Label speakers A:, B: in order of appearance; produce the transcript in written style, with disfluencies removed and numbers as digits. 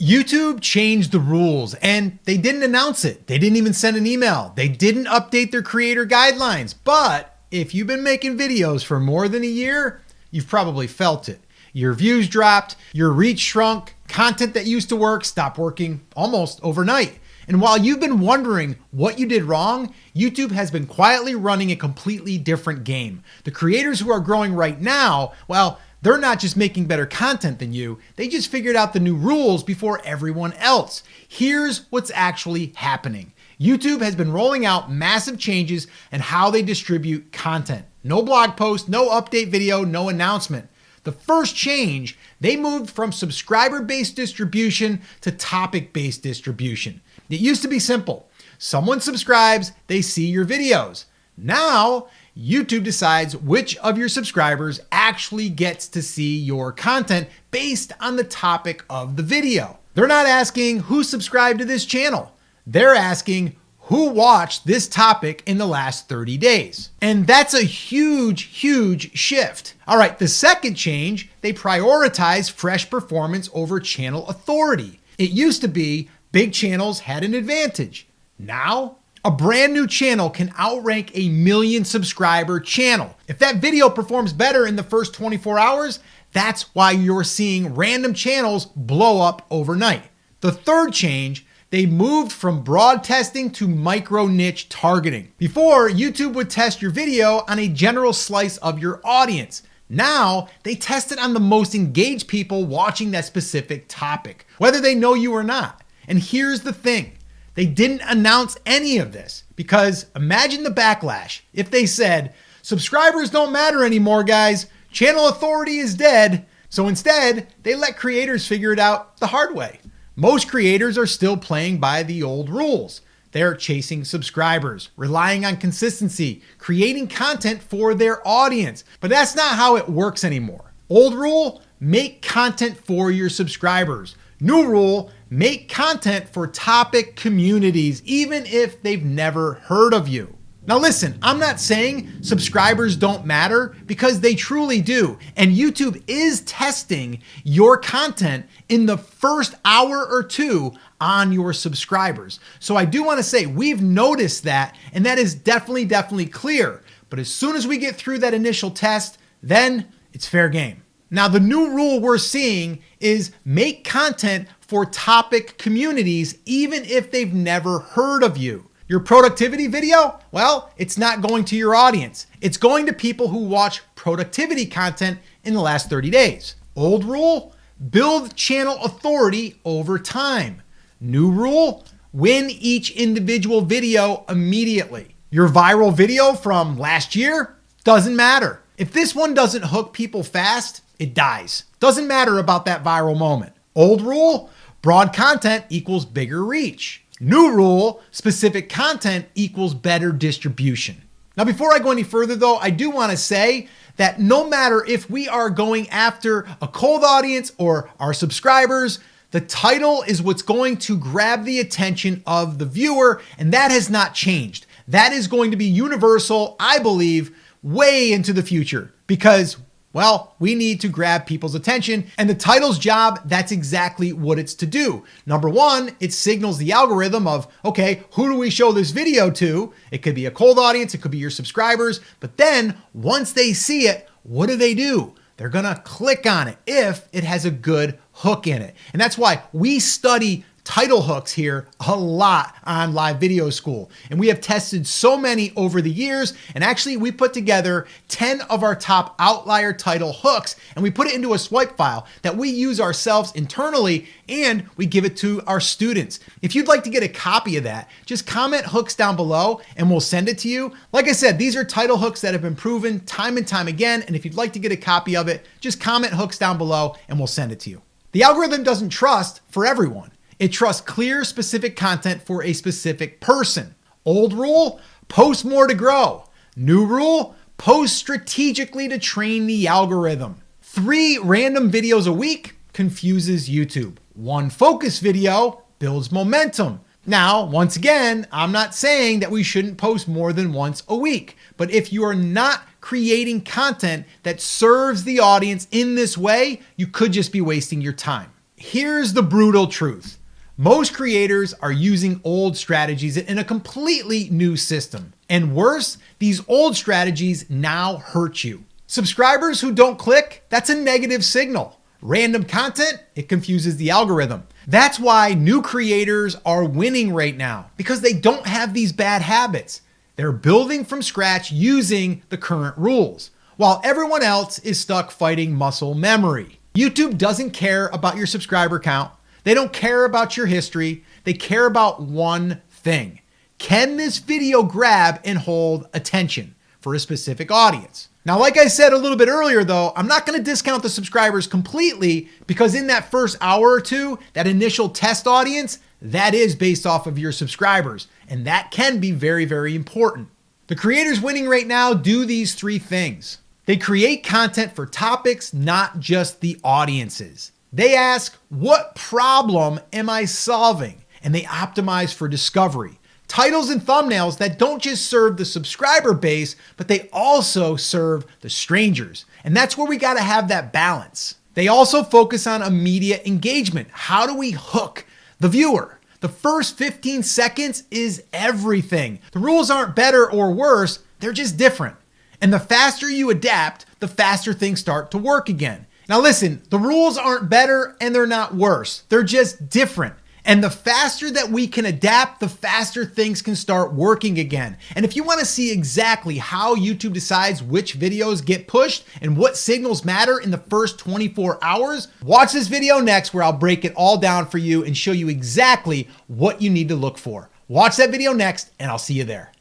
A: YouTube changed the rules and they didn't announce it. They didn't even send an email. They didn't update their creator guidelines. But if you've been making videos for more than a year, you've probably felt it. Your views dropped, your reach shrunk, content that used to work stopped working almost overnight. And while you've been wondering what you did wrong, YouTube has been quietly running a completely different game. The creators who are growing right now, well, they're not just making better content than you, they just figured out the new rules before everyone else. Here's what's actually happening. YouTube has been rolling out massive changes in how they distribute content. No blog post, no update video, no announcement. The first change, they moved from subscriber-based distribution to topic-based distribution. It used to be simple. Someone subscribes, they see your videos. Now, YouTube decides which of your subscribers actually gets to see your content based on the topic of the video. They're not asking who subscribed to this channel. They're asking who watched this topic in the last 30 days. And that's a huge, huge shift. All right, the second change, they prioritize fresh performance over channel authority. It used to be big channels had an advantage. Now, a brand new channel can outrank a 1 million subscriber channel. If that video performs better in the first 24 hours, that's why you're seeing random channels blow up overnight. The third change, they moved from broad testing to micro niche targeting. Before, YouTube would test your video on a general slice of your audience. Now, they test it on the most engaged people watching that specific topic, whether they know you or not. And here's the thing. They didn't announce any of this because imagine the backlash if they said, subscribers don't matter anymore, guys. Channel authority is dead. So instead, they let creators figure it out the hard way. Most creators are still playing by the old rules. They're chasing subscribers, relying on consistency, creating content for their audience. But that's not how it works anymore. Old rule, make content for your subscribers. New rule, make content for topic communities, even if they've never heard of you. Now listen, I'm not saying subscribers don't matter because they truly do. And YouTube is testing your content in the first hour or two on your subscribers. So I do want to say we've noticed that, and that is definitely clear. But as soon as we get through that initial test, then it's fair game. Now, the new rule we're seeing is make content for topic communities, even if they've never heard of you. Your productivity video? Well, it's not going to your audience. It's going to people who watch productivity content in the last 30 days. Old rule, build channel authority over time. New rule, win each individual video immediately. Your viral video from last year doesn't matter. If this one doesn't hook people fast, it dies. Doesn't matter about that viral moment. Old rule, broad content equals bigger reach. New rule, specific content equals better distribution. Now, before I go any further though, I do want to say that no matter if we are going after a cold audience or our subscribers, the title is what's going to grab the attention of the viewer, and that has not changed. That is going to be universal, I believe, way into the future because, well, we need to grab people's attention, and the title's job, that's exactly what it's to do. Number one, it signals the algorithm of, okay, who do we show this video to? It could be a cold audience, it could be your subscribers, but then once they see it, what do? They're gonna click on it if it has a good hook in it. And that's why we study title hooks here a lot on Live Video School. And we have tested so many over the years. And actually we put together 10 of our top outlier title hooks and we put it into a swipe file that we use ourselves internally and we give it to our students. If you'd like to get a copy of that, just comment hooks down below and we'll send it to you. Like I said, these are title hooks that have been proven time and time again. And if you'd like to get a copy of it, just comment hooks down below and we'll send it to you. The algorithm doesn't trust for everyone. It trusts clear, specific content for a specific person. Old rule, post more to grow. New rule, post strategically to train the algorithm. 3 random videos a week confuses YouTube. 1 focus video builds momentum. Now, once again, I'm not saying that we shouldn't post more than once a week, but if you are not creating content that serves the audience in this way, you could just be wasting your time. Here's the brutal truth. Most creators are using old strategies in a completely new system. And worse, these old strategies now hurt you. Subscribers who don't click, that's a negative signal. Random content, it confuses the algorithm. That's why new creators are winning right now, because they don't have these bad habits. They're building from scratch using the current rules, while everyone else is stuck fighting muscle memory. YouTube doesn't care about your subscriber count. They don't care about your history. They care about one thing. Can this video grab and hold attention for a specific audience? Now, like I said a little bit earlier, though, I'm not going to discount the subscribers completely, because in that first hour or two, that initial test audience, that is based off of your subscribers. And that can be very, very important. The creators winning right now do these three things. They create content for topics, not just the audiences. They ask, what problem am I solving? And they optimize for discovery. Titles and thumbnails that don't just serve the subscriber base, but they also serve the strangers. And that's where we got to have that balance. They also focus on immediate engagement. How do we hook the viewer? The first 15 seconds is everything. The rules aren't better or worse, they're just different. And the faster you adapt, the faster things start to work again. Now listen, the rules aren't better and they're not worse. They're just different. And the faster that we can adapt, the faster things can start working again. And if you want to see exactly how YouTube decides which videos get pushed and what signals matter in the first 24 hours, watch this video next where I'll break it all down for you and show you exactly what you need to look for. Watch that video next and I'll see you there.